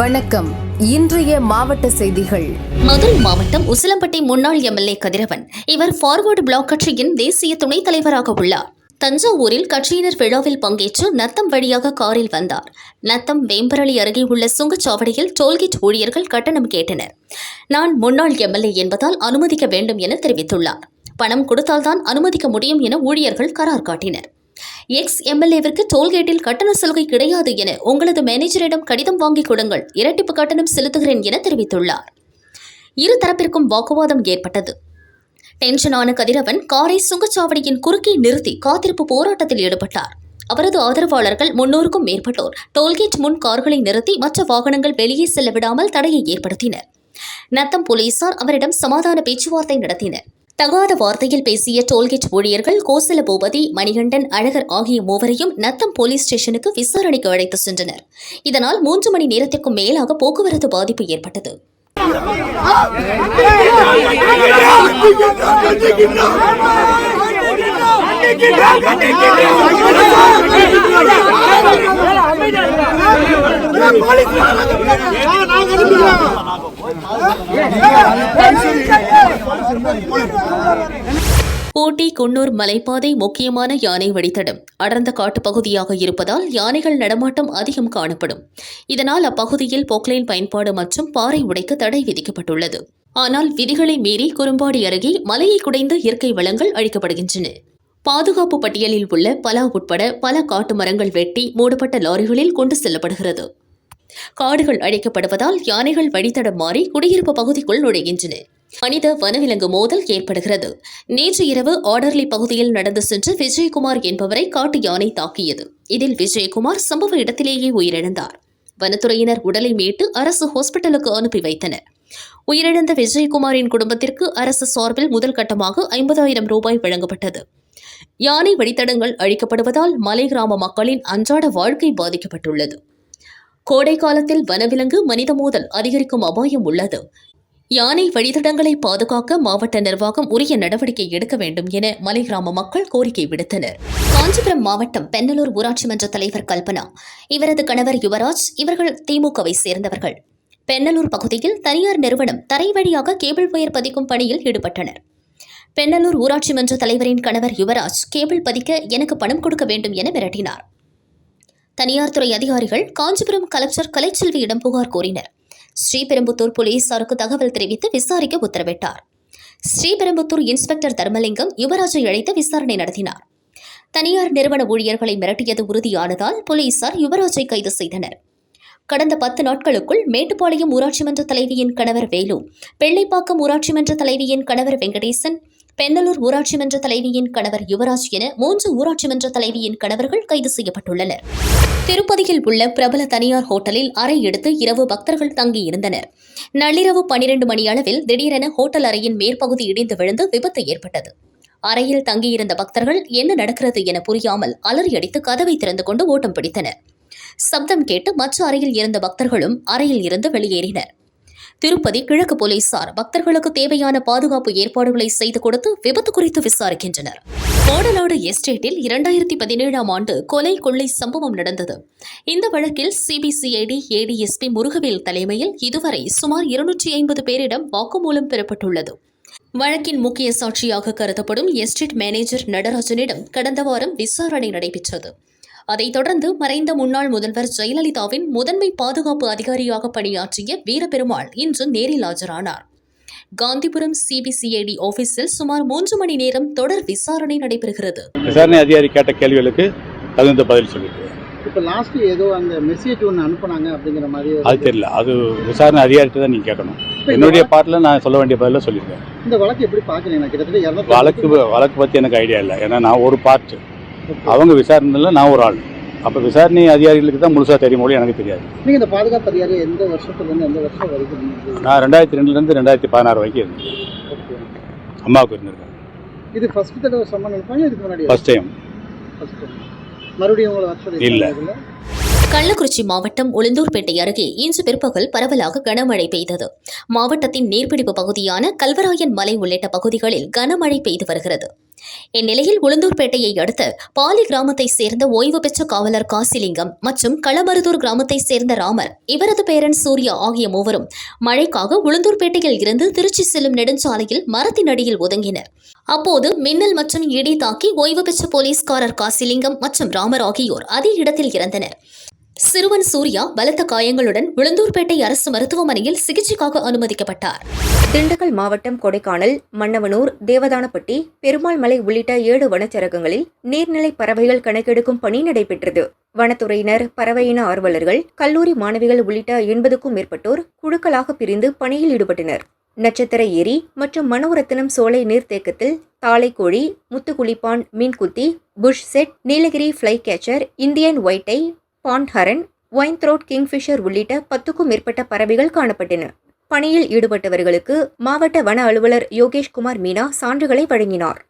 வணக்கம். இன்றைய மாவட்ட செய்திகள். மதுரை மாவட்டம் உசிலம்பட்டி முன்னாள் எம்எல்ஏ கதிரவன். இவர் ஃபார்வர்டு பிளாக் கட்சியின் தேசிய துணைத் தலைவராக உள்ளார். தஞ்சாவூரில் கட்சியினர் விழாவில் பங்கேற்று நத்தம் வழியாக காரில் வந்தார். நத்தம் வேம்பரளி அருகே உள்ள சுங்கச்சாவடியில் டோல்கேட் ஊழியர்கள் கட்டணம் கேட்டனர். நான் முன்னாள் எம்எல்ஏ என்பதால் அனுமதிக்க வேண்டும் என தெரிவித்துள்ளார். பணம் கொடுத்தால்தான் அனுமதிக்க முடியும் என ஊழியர்கள் கரார் காட்டினர். எக்ஸ் எம்எல்ஏவிற்கு டோல்கேட்டில் கட்டண சலுகை கிடையாது என உங்களது மேனேஜரிடம் கடிதம் வாங்கிக் கொடுங்கள், இரட்டிப்பு கட்டணம் செலுத்துகிறேன் என தெரிவித்துள்ளார். இரு தரப்பிற்கும் வாக்குவாதம் ஏற்பட்டது. டென்ஷனான கதிரவன் காரை சுங்கச்சாவடியின் குறுக்கே நிறுத்தி காத்திருப்பு போராட்டத்தில் ஈடுபட்டார். அவரது ஆதரவாளர்கள் 300க்கும் மேற்பட்டோர் டோல்கேட் முன் கார்களை நிறுத்தி மற்ற வாகனங்கள் வெளியே செல்ல விடாமல் தடையை ஏற்படுத்தினர். நத்தம் போலீசார் அவரிடம் சமாதான பேச்சுவார்த்தை நடத்தினர். தகாத வார்த்தையில் பேசிய டோல்கேட் ஊழியர்கள் கோசல பூபதி, மணிகண்டன், அழகர் ஆகிய மூவரையும் நத்தம் போலீஸ் ஸ்டேஷனுக்கு விசாரணைக்கு அழைத்து சென்றனர். இதனால் 3 மணி நேரத்திற்கும் மேலாக போக்குவரத்து பாதிப்பு ஏற்பட்டது. போட்டி குன்னூர் மலைப்பாதை முக்கியமான யானை வழித்தடம் அடர்ந்த காட்டுப்பகுதியாக இருப்பதால் யானைகள் நடமாட்டம் அதிகம் காணப்படும். இதனால் அப்பகுதியில் பொக்லைன் பயன்பாடு மற்றும் பாறை உடைக்க தடை விதிக்கப்பட்டுள்ளது. ஆனால் விதிகளை மீறி குறும்பாடி அருகே மலையை குடைந்து இயற்கை வளங்கள் அழிக்கப்படுகின்றன. பாதுகாப்பு பட்டியலில் உள்ள பலா உட்பட பல காட்டு மரங்கள் வெட்டி மூடப்பட்ட லாரிகளில் கொண்டு செல்லப்படுகிறது. காடுகள் அழிக்கப்படுவதால் யானைகள் வழித்தடம் மாறி குடியிருப்பு பகுதிக்குள் நுழைகின்றன. மனித வனவிலங்கு மோதல் ஏற்படுகிறது. நேற்று இரவு ஆர்டர்லி பகுதியில் நடந்து சென்று விஜயகுமார் என்பவரை காட்டு யானை தாக்கியது. இதில் விஜயகுமார் சம்பவ இடத்திலேயே உயிரிழந்தார். வனத்துறையினர் உடலை மீட்டு அரசு ஹாஸ்பிட்டலுக்கு அனுப்பி வைத்தனர். உயிரிழந்த விஜயகுமாரின் குடும்பத்திற்கு அரசு சார்பில் முதல் கட்டமாக 50,000 ரூபாய் வழங்கப்பட்டது. யானை வழித்தடங்கள் அழிக்கப்படுவதால் மலை கிராம மக்களின் அன்றாட வாழ்க்கை பாதிக்கப்பட்டுள்ளது. கோடை காலத்தில் வனவிலங்கு மனித மோதல் அதிகரிக்கும் அபாயம் உள்ளது. யானை வழித்தடங்களை பாதுகாக்க மாவட்ட நிர்வாகம் உரிய நடவடிக்கை எடுக்க வேண்டும் என மலை கிராம மக்கள் கோரிக்கை விடுத்தனர். காஞ்சிபுரம் மாவட்டம் பெண்ணலூர் ஊராட்சி மன்ற தலைவர் கல்பனா, இவரது கணவர் யுவராஜ், இவர்கள் திமுகவை சேர்ந்தவர்கள். பெண்ணலூர் பகுதியில் தனியார் நிறுவனம் தரை வழியாக கேபிள் ஒயர் பதிக்கும் பணியில் ஈடுபட்டனர். பெண்ணலூர் ஊராட்சி மன்ற தலைவரின் கணவர் யுவராஜ் கேபிள் பதிக்க எனக்கு பணம் கொடுக்க வேண்டும் என மிரட்டினார். தனியார் துறை அதிகாரிகள் காஞ்சிபுரம் கலெக்டர் கலைச்செல்வியிடம் புகார் கோரினர். ஸ்ரீபெரும்புத்தூர் போலீசாருக்கு தகவல் தெரிவித்து விசாரிக்க உத்தரவிட்டார். ஸ்ரீபெரும்புத்தூர் இன்ஸ்பெக்டர் தர்மலிங்கம் யுவராஜை அழைத்து விசாரணை நடத்தினார். தனியார் நிறுவன ஊழியர்களை மிரட்டியது உறுதியானதால் போலீசார் யுவராஜை கைது செய்தனர். கடந்த 10 நாட்களுக்குள் மேட்டுப்பாளையம் ஊராட்சி மன்ற தலைவியின் கணவர் வேலு, பெள்ளைப்பாக்கம் ஊராட்சி மன்ற தலைவியின் கணவர் வெங்கடேசன், பெண்ணலூர் ஊராட்சி மன்ற தலைவியின் கணவர் யுவராஜ் என 3 ஊராட்சி மன்ற தலைவியின் கணவர்கள் கைது செய்யப்பட்டுள்ளனர். திருப்பதியில் உள்ள பிரபல தனியார் ஹோட்டலில் அறை எடுத்து இரவு பக்தர்கள் தங்கியிருந்தனர். நள்ளிரவு 12 மணி அளவில் திடீரென ஹோட்டல் அறையின் மேற்பகுதி இடிந்து விழுந்து விபத்து ஏற்பட்டது. அறையில் தங்கியிருந்த பக்தர்கள் என்ன நடக்கிறது என புரியாமல் அலறி அடித்து கதவை திறந்து கொண்டு ஓட்டம் பிடித்தனர். சப்தம் கேட்டு மற்ற அறையில் இருந்த பக்தர்களும் அறையில் இருந்து வெளியேறினர். திருப்பதி கிழக்கு போலீசார் பக்தர்களுக்கு தேவையான பாதுகாப்பு ஏற்பாடுகளை செய்து கொடுத்து விபத்து குறித்து விசாரிக்கின்றனர். கோடநாடு எஸ்டேட்டில் 2017ஆம் ஆண்டு கொலை கொள்ளை சம்பவம் நடந்தது. இந்த வழக்கில் சிபிசிஐடி ஏடிஎஸ்பி முருகவேல் தலைமையில் இதுவரை சுமார் 250 பேரிடம் வாக்குமூலம் பெறப்பட்டுள்ளது. வழக்கின் முக்கிய சாட்சியாக கருதப்படும் எஸ்டேட் மேனேஜர் நடராஜனிடம் கடந்த வாரம் விசாரணை நடைபெற்றது. அதைத் தொடர்ந்து மறைந்த முன்னாள் முதல்வர் ஜெயலலிதாவின் முதன்மை பாதுகாப்பு அதிகாரியாக பணியாற்றிய வீரபெருமாள் இன்று நேரில் ஆஜரானார். காந்திபுரம் சிபிசிஐடி ஆபீஸில் சுமார் 3 மணி நேரம் தொடர் விசாரணை நடைபெறுகிறது. விசாரணை அதிகாரி கேட்ட கேள்விகளுக்கு தகுந்த பதில் சொல்லிட்டு இப்போ லாஸ்ட் ஏதோ அந்த மெசேஜ் ஒன்று அனுப்புனாங்க அப்படிங்கிற மாதிரி அது தெரியல. அது விசாரணை அதிகாரிட்டு தான் நீங்க கேட்கணும். என்னுடைய பாட்டில் நான் சொல்ல வேண்டிய பதில சொல்லியிருக்கேன். இந்த வழக்கு எப்படி பார்க்குறீங்க? கிட்டத்தட்ட வழக்கு பற்றி எனக்கு ஐடியா இல்லை. ஏன்னா நான் ஒரு பார்ட், அவங்க விசாரணையில் நான் ஒரு ஆள். அப்போ விசாரணை அதிகாரிகளுக்கு தான் முழுசாக தெரியும், மொழி எனக்கு தெரியாது. நீங்கள் இந்த பாதுகாப்பு அதிகாரி எந்த வருஷத்துலேருந்து எந்த வருஷம் வரைக்கும்? நான் 2002லேருந்து 2016 வரைக்கும் இருந்தேன். அம்மாவுக்கு இருந்திருக்கேன். இது ஃபர்ஸ்ட் தடவை சம்மன் இருப்பாங்க? இதுக்கு முன்னாடி ஃபர்ஸ்ட் டைம். மறுபடியும் உங்களை வருஷம் இல்லை. கள்ளக்குறிச்சி மாவட்டம் உளுந்தூர்பேட்டை அருகே இன்று பிற்பகல் பரவலாக கனமழை பெய்தது. மாவட்டத்தின் நீர்பிடிப்பு பகுதியான கல்வராயன் மலை உள்ளிட்ட பகுதிகளில் கனமழை பெய்து வருகிறது. இந்நிலையில் உளுந்தூர்பேட்டையை அடுத்த பாலி கிராமத்தை சேர்ந்த ஓய்வு பெற்ற காவலர் காசிலிங்கம் மற்றும் களமருதூர் கிராமத்தை சேர்ந்த ராமர், இவரது பேரன் சூர்யா ஆகிய மூவரும் மழைக்காக உளுந்தூர்பேட்டையில் இருந்து திருச்சி செல்லும் நெடுஞ்சாலையில் மரத்தின் அடியில் ஒதுங்கினர். அப்போது மின்னல் மற்றும் இடி தாக்கி ஓய்வு பெற்ற போலீஸ்காரர் காசிலிங்கம் மற்றும் ராமர் ஆகியோர் அதே இடத்தில் இறந்தனர். சிறுவன் சூர்யா பலத்த காயங்களுடன் உளுந்தூர்பேட்டை அரசு மருத்துவமனையில் சிகிச்சைக்காக அனுமதிக்கப்பட்டார். திண்டுக்கல் மாவட்டம் கொடைக்கானல், மன்னவனூர், தேவதானப்பட்டி, பெருமாள் மலை உள்ளிட்ட 7 வனச்சரகங்களில் நீர்நிலை பறவைகள் கணக்கெடுக்கும் பணி நடைபெற்றது. வனத்துறையினர், பறவை இன ஆர்வலர்கள், கல்லூரி மாணவிகள் உள்ளிட்ட 80க்கும் மேற்பட்டோர் குழுக்களாக பிரிந்து பணியில் ஈடுபட்டனர். நட்சத்திர ஏரி மற்றும் மனோரத்தினம் சோலை நீர்த்தேக்கத்தில் தாளைக்கோழி, முத்துக்குளிப்பான், மீன்குத்தி, bush chat, Nilgiri flycatcher, Indian white eye, pond heron, white throat kingfisher உள்ளிட்ட 10க்கும் மேற்பட்ட பறவைகள் காணப்பட்டன. பணியில் ஈடுபட்டவர்களுக்கு மாவட்ட வன அலுவலர் யோகேஷ்குமார் மீனா சான்றுகளை வழங்கினார்.